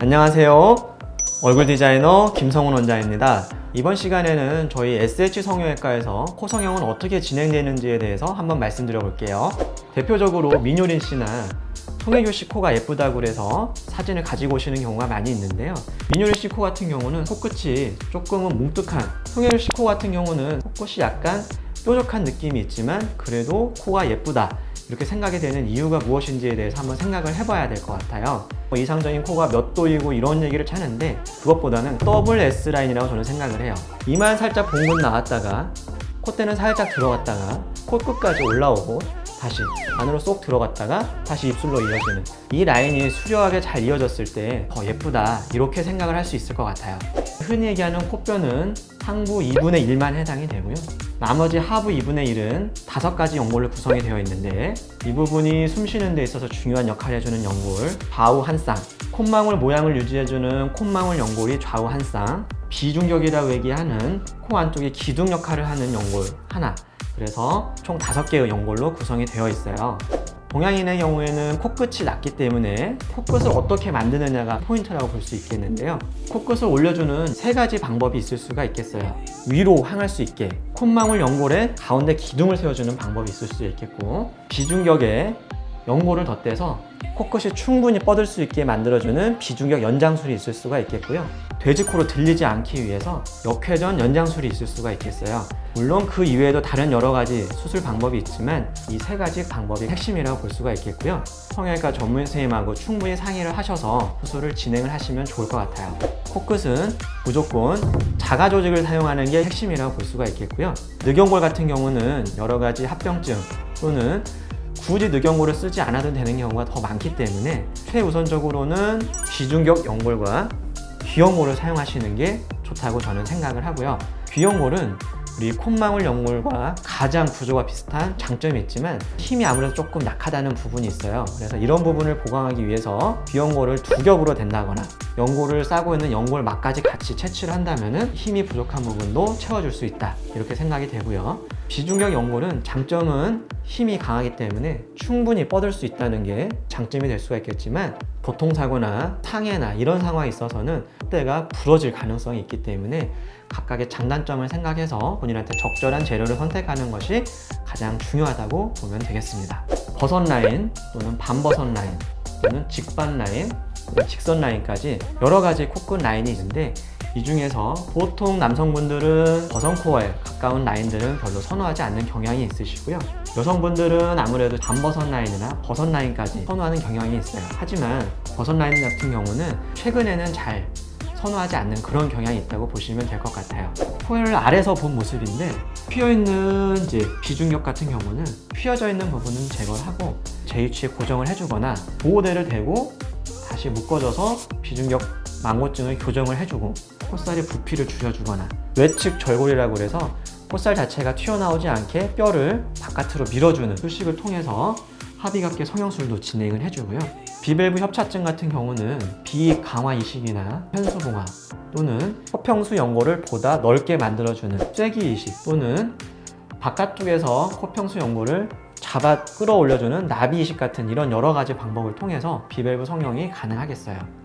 안녕하세요. 얼굴 디자이너 김성훈 원장입니다. 이번 시간에는 저희 SH 성형외과에서 코 성형은 어떻게 진행되는지에 대해서 한번 말씀드려 볼게요. 대표적으로 민효린 씨나 송혜교 씨 코가 예쁘다고 그래서 사진을 가지고 오시는 경우가 많이 있는데요. 민효린 씨 코 같은 경우는 코끝이 조금은 뭉툭한, 송혜교 씨 코 같은 경우는 코끝이 약간 뾰족한 느낌이 있지만 그래도 코가 예쁘다, 이렇게 생각이 되는 이유가 무엇인지에 대해서 한번 생각을 해봐야 될 것 같아요. 이상적인 코가 몇 도이고 이런 얘기를 하는데 그것보다는 더블 S라인이라고 저는 생각을 해요. 이만 살짝 봉근 나왔다가 콧대는 살짝 들어갔다가 코끝까지 올라오고 다시 안으로 쏙 들어갔다가 다시 입술로 이어지는 이 라인이 수려하게 잘 이어졌을 때 더 예쁘다, 이렇게 생각을 할 수 있을 것 같아요. 흔히 얘기하는 코뼈는 상부 2분의 1만 해당이 되고요. 나머지 하부 2분의 1은 5가지 연골로 구성이 되어 있는데 이 부분이 숨 쉬는 데 있어서 중요한 역할을 해주는 연골 좌우 한 쌍, 콧망울 모양을 유지해주는 콧망울 연골이 좌우 한 쌍, 비중격이라고 얘기하는 코 안쪽에 기둥 역할을 하는 연골 하나, 그래서 총 5개의 연골로 구성이 되어 있어요. 동양인의 경우에는 코끝이 낮기 때문에 코끝을 어떻게 만드느냐가 포인트라고 볼 수 있겠는데요. 코끝을 올려주는 3가지 방법이 있을 수가 있겠어요. 위로 향할 수 있게 콧망울 연골에 가운데 기둥을 세워주는 방법이 있을 수 있겠고, 비중격에 연골을 덧대서 코끝이 충분히 뻗을 수 있게 만들어주는 비중격 연장술이 있을 수가 있겠고요. 돼지코로 들리지 않기 위해서 역회전 연장술이 있을 수가 있겠어요. 물론 그 이외에도 다른 여러 가지 수술 방법이 있지만 이 3가지 방법이 핵심이라고 볼 수가 있겠고요. 성형외과 전문 선생님하고 충분히 상의를 하셔서 수술을 진행을 하시면 좋을 것 같아요. 코끝은 무조건 자가 조직을 사용하는 게 핵심이라고 볼 수가 있겠고요. 늑연골 같은 경우는 여러 가지 합병증 또는 굳이 늑연골을 쓰지 않아도 되는 경우가 더 많기 때문에 최우선적으로는 비중격 연골과 귀연골을 사용하시는 게 좋다고 저는 생각을 하고요. 귀연골은 우리 콧망울 연골과 가장 구조가 비슷한 장점이 있지만 힘이 아무래도 조금 약하다는 부분이 있어요. 그래서 이런 부분을 보강하기 위해서 귀연골을 2겹으로 댄다거나 연골을 싸고 있는 연골막까지 같이 채취를 한다면 힘이 부족한 부분도 채워줄 수 있다, 이렇게 생각이 되고요. 비중격 연골은 장점은 힘이 강하기 때문에 충분히 뻗을 수 있다는 게 장점이 될 수가 있겠지만 교통사고나 상해나 이런 상황에 있어서는 콧대가 부러질 가능성이 있기 때문에 각각의 장단점을 생각해서 본인한테 적절한 재료를 선택하는 것이 가장 중요하다고 보면 되겠습니다. 버섯 라인 또는 반버섯 라인 또는 직반 라인, 직선 라인까지 여러 가지 코끝 라인이 있는데 이 중에서 보통 남성분들은 버선코어에 가까운 라인들은 별로 선호하지 않는 경향이 있으시고요. 여성분들은 아무래도 반버섯 라인이나 버섯 라인까지 선호하는 경향이 있어요. 하지만 버섯 라인 같은 경우는 최근에는 잘 선호하지 않는 그런 경향이 있다고 보시면 될 것 같아요. 코를 아래서 본 모습인데 휘어있는 비중격 같은 경우는 휘어져 있는 부분은 제거를 하고 제 위치에 고정을 해주거나 보호대를 대고 다시 묶어줘서 비중격 망고증을 교정을 해주고 콧살의 부피를 줄여주거나 외측 절골이라고 해서 콧살 자체가 튀어나오지 않게 뼈를 바깥으로 밀어주는 수식을 통해서 합의각계 성형술도 진행을 해주고요. 비밸브 협착증 같은 경우는 비강화 이식이나 현수봉합 또는 코평수 연골을 보다 넓게 만들어주는 쐐기 이식 또는 바깥쪽에서 코평수 연골을 잡아 끌어올려주는 나비 이식 같은 이런 여러 가지 방법을 통해서 비밸브 성형이 가능하겠어요.